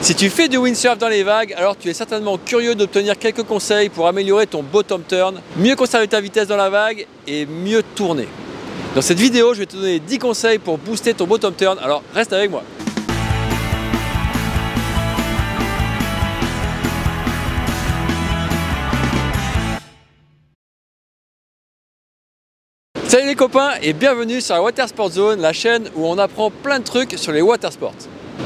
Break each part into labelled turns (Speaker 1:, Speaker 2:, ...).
Speaker 1: Si tu fais du windsurf dans les vagues, alors tu es certainement curieux d'obtenir quelques conseils pour améliorer ton bottom turn, mieux conserver ta vitesse dans la vague et mieux tourner. Dans cette vidéo, je vais te donner 10 conseils pour booster ton bottom turn, alors reste avec moi. Salut les copains et bienvenue sur la Water Sport Zone, la chaîne où on apprend plein de trucs sur les water sports.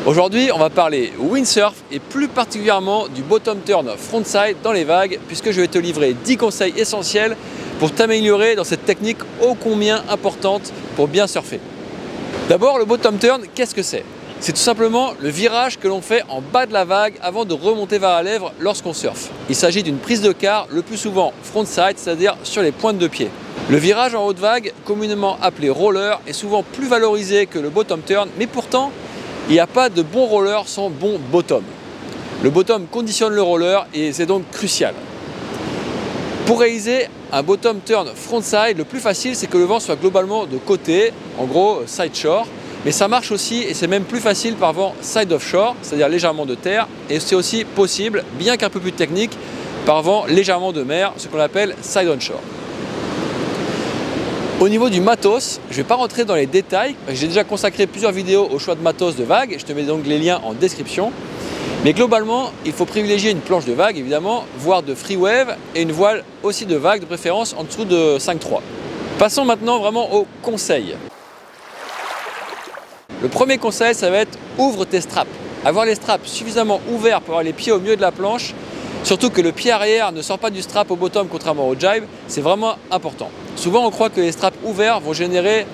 Speaker 1: Aujourd'hui, on va parler windsurf et plus particulièrement du bottom turn frontside dans les vagues, puisque je vais te livrer 10 conseils essentiels pour t'améliorer dans cette technique ô combien importante pour bien surfer. D'abord, le bottom turn, qu'est-ce que c'est? C'est tout simplement le virage que l'on fait en bas de la vague avant de remonter vers la lèvre lorsqu'on surfe. Il s'agit d'une prise de quart, le plus souvent frontside, c'est-à-dire sur les pointes de pied. Le virage en haute vague, communément appelé roller, est souvent plus valorisé que le bottom turn, mais pourtant, il n'y a pas de bon roller sans bon bottom. Le bottom conditionne le roller et c'est donc crucial. Pour réaliser un bottom turn frontside, le plus facile c'est que le vent soit globalement de côté, en gros side shore, mais ça marche aussi et c'est même plus facile par vent side offshore, c'est-à-dire légèrement de terre, et c'est aussi possible, bien qu'un peu plus technique, par vent légèrement de mer, ce qu'on appelle side onshore. Au niveau du matos, je ne vais pas rentrer dans les détails, j'ai déjà consacré plusieurs vidéos au choix de matos de vague, je te mets donc les liens en description. Mais globalement, il faut privilégier une planche de vague évidemment, voire de free wave et une voile aussi de vague, de préférence en dessous de 5.3. Passons maintenant vraiment aux conseils. Le premier conseil, ça va être ouvre tes straps. Avoir les straps suffisamment ouverts pour avoir les pieds au milieu de la planche, surtout que le pied arrière ne sort pas du strap au bottom contrairement au jibe, c'est vraiment important. Souvent on croit que les straps ouverts vont générer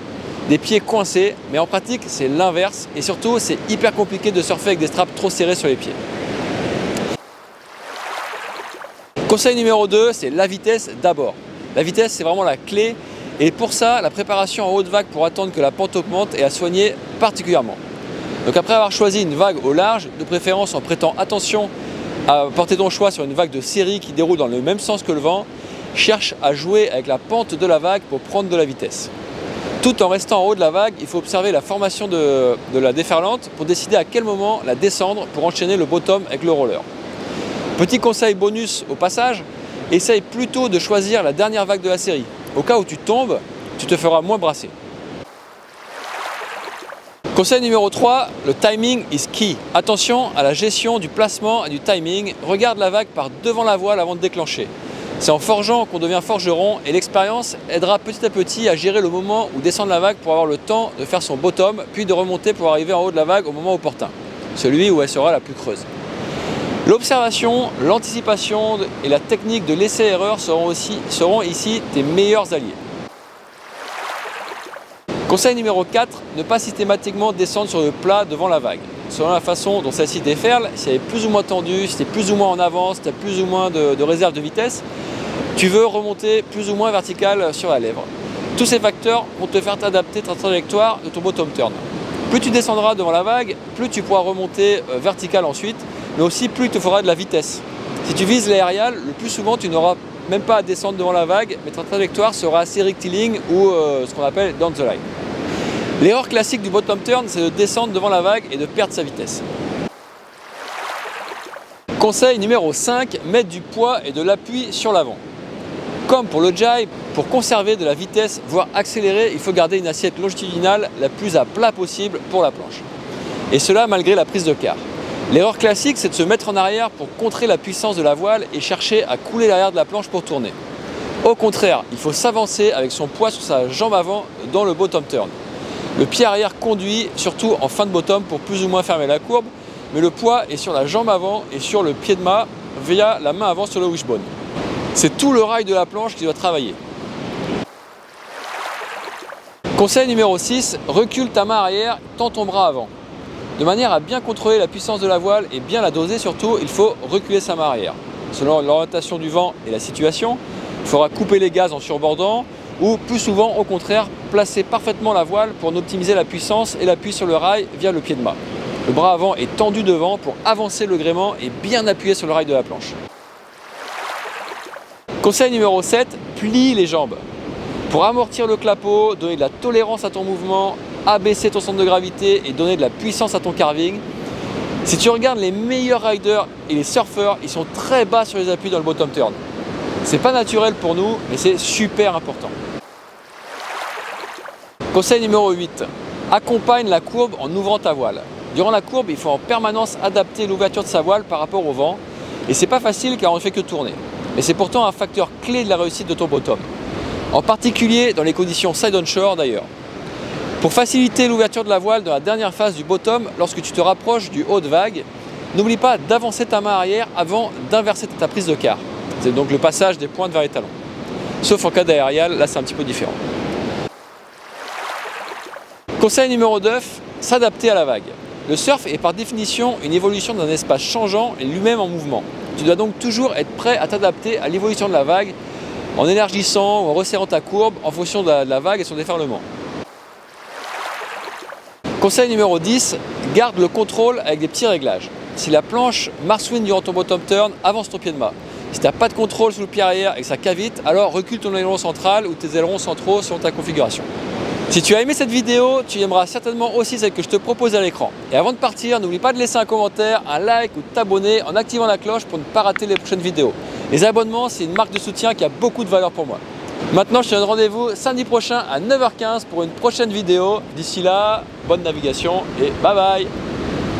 Speaker 1: des pieds coincés, mais en pratique c'est l'inverse et surtout c'est hyper compliqué de surfer avec des straps trop serrés sur les pieds. Conseil numéro 2, c'est la vitesse d'abord. La vitesse c'est vraiment la clé et pour ça la préparation en haute vague pour attendre que la pente augmente est à soigner particulièrement. Donc après avoir choisi une vague au large, de préférence en prêtant attention à porter ton choix sur une vague de série qui déroule dans le même sens que le vent, cherche à jouer avec la pente de la vague pour prendre de la vitesse. Tout en restant en haut de la vague, il faut observer la formation de la déferlante pour décider à quel moment la descendre pour enchaîner le bottom avec le roller. Petit conseil bonus au passage, essaye plutôt de choisir la dernière vague de la série. Au cas où tu tombes, tu te feras moins brasser. Conseil numéro 3, le timing is key. Attention à la gestion du placement et du timing. Regarde la vague par devant la voile avant de déclencher. C'est en forgeant qu'on devient forgeron et l'expérience aidera petit à petit à gérer le moment où descendre la vague pour avoir le temps de faire son bottom, puis de remonter pour arriver en haut de la vague au moment opportun, celui où elle sera la plus creuse. L'observation, l'anticipation et la technique de l'essai-erreur seront ici tes meilleurs alliés. Conseil numéro 4, ne pas systématiquement descendre sur le plat devant la vague. Selon la façon dont celle-ci déferle, si elle est plus ou moins tendue, si tu es plus ou moins en avance, si tu as plus ou moins de réserve de vitesse, tu veux remonter plus ou moins vertical sur la lèvre. Tous ces facteurs vont te faire t'adapter ta trajectoire de ton bottom turn. Plus tu descendras devant la vague, plus tu pourras remonter vertical ensuite, mais aussi plus il te faudra de la vitesse. Si tu vises l'aérial, le plus souvent tu n'auras même pas à descendre devant la vague, mais ta trajectoire sera assez rectiligne ou ce qu'on appelle down the line. L'erreur classique du bottom turn, c'est de descendre devant la vague et de perdre sa vitesse. Conseil numéro 5, mettre du poids et de l'appui sur l'avant. Comme pour le jibe, pour conserver de la vitesse, voire accélérer, il faut garder une assiette longitudinale la plus à plat possible pour la planche. Et cela malgré la prise de quart. L'erreur classique, c'est de se mettre en arrière pour contrer la puissance de la voile et chercher à couler l'arrière de la planche pour tourner. Au contraire, il faut s'avancer avec son poids sur sa jambe avant dans le bottom turn. Le pied arrière conduit, surtout en fin de bottom pour plus ou moins fermer la courbe, mais le poids est sur la jambe avant et sur le pied de mât via la main avant sur le wishbone. C'est tout le rail de la planche qui doit travailler. Conseil numéro 6, recule ta main arrière, tends ton bras avant. De manière à bien contrôler la puissance de la voile et bien la doser surtout, il faut reculer sa main arrière. Selon l'orientation du vent et la situation, il faudra couper les gaz en surbordant ou plus souvent au contraire placer parfaitement la voile pour en optimiser la puissance et l'appui sur le rail via le pied de mât. Le bras avant est tendu devant pour avancer le gréement et bien appuyer sur le rail de la planche. Conseil numéro 7, plie les jambes. Pour amortir le clapot, donner de la tolérance à ton mouvement, abaisser ton centre de gravité et donner de la puissance à ton carving, Si tu regardes les meilleurs riders et les surfeurs, ils sont très bas sur les appuis dans le bottom turn. C'est pas naturel pour nous, mais c'est super important. Conseil numéro 8. Accompagne la courbe en ouvrant ta voile. Durant la courbe, il faut en permanence adapter l'ouverture de sa voile par rapport au vent. Et c'est pas facile car on ne fait que tourner. Mais c'est pourtant un facteur clé de la réussite de ton bottom. En particulier dans les conditions side on shore d'ailleurs. Pour faciliter l'ouverture de la voile dans la dernière phase du bottom, lorsque tu te rapproches du haut de vague, n'oublie pas d'avancer ta main arrière avant d'inverser ta prise de quart. C'est donc le passage des pointes vers les talons. Sauf en cas d'aérial, là c'est un petit peu différent. Conseil numéro 9, s'adapter à la vague. Le surf est par définition une évolution d'un espace changeant et lui-même en mouvement. Tu dois donc toujours être prêt à t'adapter à l'évolution de la vague en élargissant ou en resserrant ta courbe en fonction de la vague et son déferlement. Conseil numéro 10, garde le contrôle avec des petits réglages. Si la planche marsouine durant ton bottom turn, avance ton pied de mât. Si tu n'as pas de contrôle sous le pied arrière et que ça cavite, alors recule ton aileron central ou tes ailerons centraux selon ta configuration. Si tu as aimé cette vidéo, tu aimeras certainement aussi celle que je te propose à l'écran. Et avant de partir, n'oublie pas de laisser un commentaire, un like ou de t'abonner en activant la cloche pour ne pas rater les prochaines vidéos. Les abonnements, c'est une marque de soutien qui a beaucoup de valeur pour moi. Maintenant, je te donne rendez-vous samedi prochain à 9h15 pour une prochaine vidéo. D'ici là, bonne navigation et bye bye!